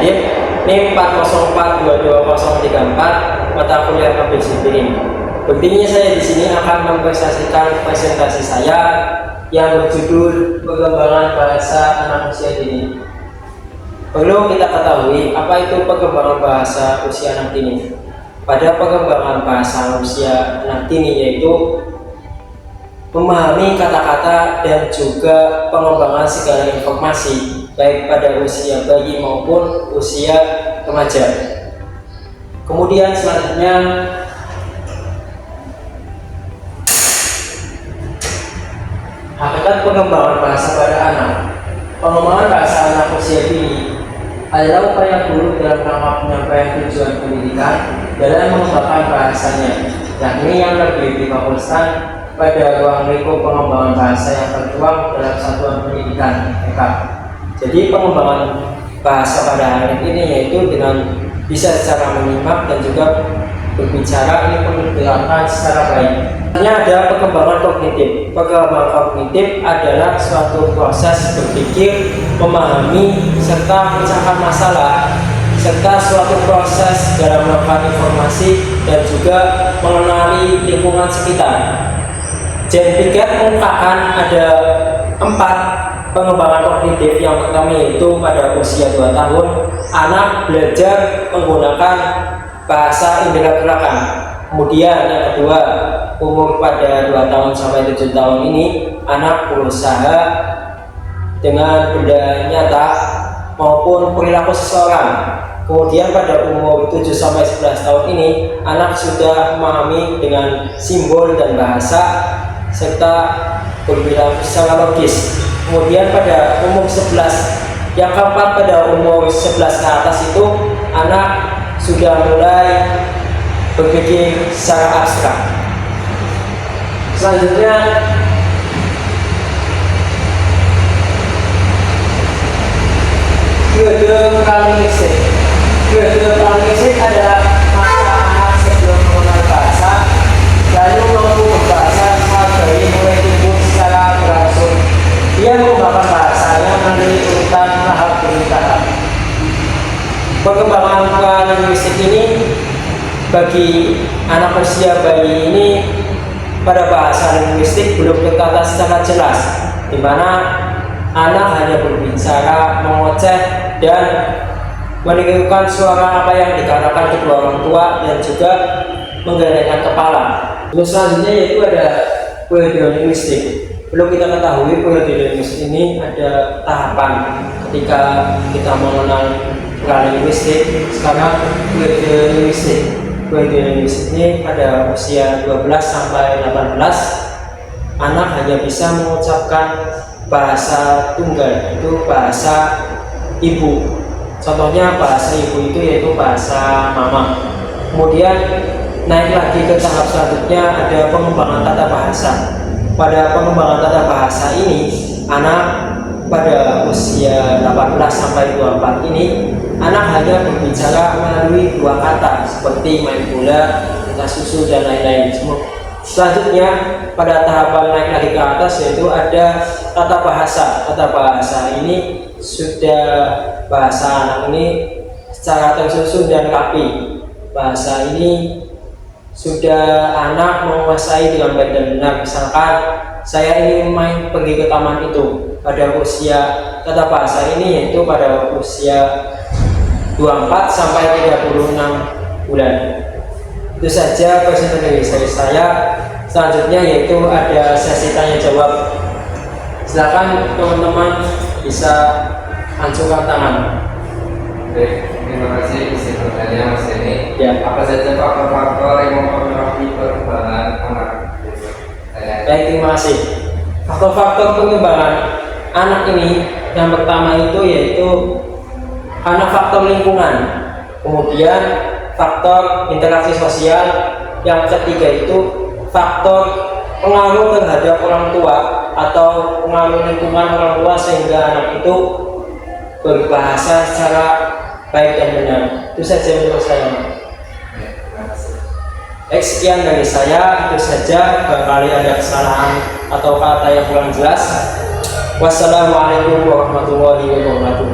Hadim NIM 4042234 mata kuliah public speaking. Buktinya saya di sini akan mempresentasikan presentasi saya yang berjudul pengembangan bahasa anak usia dini. Perlu kita ketahui apa itu pengembangan bahasa usia anak dini. Pada pengembangan bahasa usia anak dini yaitu memahami kata-kata dan juga pengembangan segala informasi baik pada usia bayi maupun usia remaja. Kemudian selanjutnya hakikat pengembangan bahasa pada anak. Pengembangan bahasa anak usia dini adalah upaya guru dalam rangka penyampaian tujuan pendidikan dalam mengembangkan bahasanya, yakni yang lebih difokuskan pada ruang lingkup pengembangan bahasa yang tertuang dalam satuan pendidikan TK. Jadi pengembangan bahasa pada anak ini yaitu dengan bisa secara menyimak dan juga berbicara ini perlu dilakukan secara baik. Hanya ada pengembangan kognitif. Pengembangan kognitif adalah suatu proses berpikir, memahami, serta memecahkan masalah, serta suatu proses dalam melakukan informasi dan juga mengenali lingkungan sekitar. Jan Piaget mengungkapkan ada 4 pengembangan kognitif. Yang pertama yaitu pada usia 2 tahun, anak belajar menggunakan bahasa indera gerakan. Kemudian yang kedua, umur pada 2 tahun sampai 7 tahun ini, anak berusaha dengan benda nyata maupun perilaku seseorang. Kemudian pada umur 7 sampai 11 tahun ini, anak sudah memahami dengan simbol dan bahasa serta berperilaku secara logis. Kemudian pada umur 11, yang keempat pada umur 11 ke atas itu anak sudah mulai berpikir secara abstrak. Selanjutnya periode pralinguistik. Periode pralinguistik adalah masa anak sebelum mengenal bahasa lalu mampu berbahasa saat bayi mulai tumbuh secara berangsur. Dia mengembangkan bahasanya melalui urutan tahap demi tahap. Pengembangan pralinguistik ini bagi anak usia bayi ini pada bahasa linguistik belum tertata secara jelas, di mana anak hanya berbicara, mengoceh, dan menirukan suara apa yang dikatakan kedua orang tua dan juga menggelengkan kepala. Terus selanjutnya yaitu ada periode linguistik. Perlu kita ketahui periode linguistik ini ada tahapan ketika kita mengenal pralinguistik. Sekarang periode linguistik. Periode linguistik ini pada usia 12 sampai 18 anak hanya bisa mengucapkan bahasa tunggal, itu bahasa ibu. Contohnya bahasa ibu itu yaitu bahasa mama. Kemudian naik lagi ke tahap selanjutnya ada pengembangan tata bahasa. Pada pengembangan tata bahasa ini anak pada usia 18 sampai 24 ini anak hanya berbicara melalui 2 kata seperti main bola, minta susu dan lain-lain. Selanjutnya pada tahapan naik lagi ke atas yaitu ada tata bahasa. Tata bahasa ini sudah bahasa anak ini secara tersusun dan rapi. Bahasa ini sudah anak menguasai dengan baik dan benar. Misalkan saya ingin main pergi ke taman itu pada usia tata bahasa ini yaitu pada usia 24 sampai 36 bulan. Itu saja presentasi dari saya. Selanjutnya yaitu ada sesi tanya jawab. Silakan teman-teman bisa ancurkan tangan. Baik, terima kasih isi pertanyaan Mas Denny. Ya. Apa saja faktor-faktor yang mempengaruhi perkembangan anak? Baik, terima kasih. Faktor-faktor pengembangan anak ini yang pertama itu yaitu karena faktor lingkungan, kemudian faktor interaksi sosial, yang ketiga itu faktor pengaruh terhadap orang tua atau pengaruh lingkungan orang tua sehingga anak itu berbahasa secara baik dan benar. Itu saja menurut saya. Sekian dari saya, itu saja. Barangkali ada kesalahan atau kata yang kurang jelas. Wassalamualaikum warahmatullahi wabarakatuh.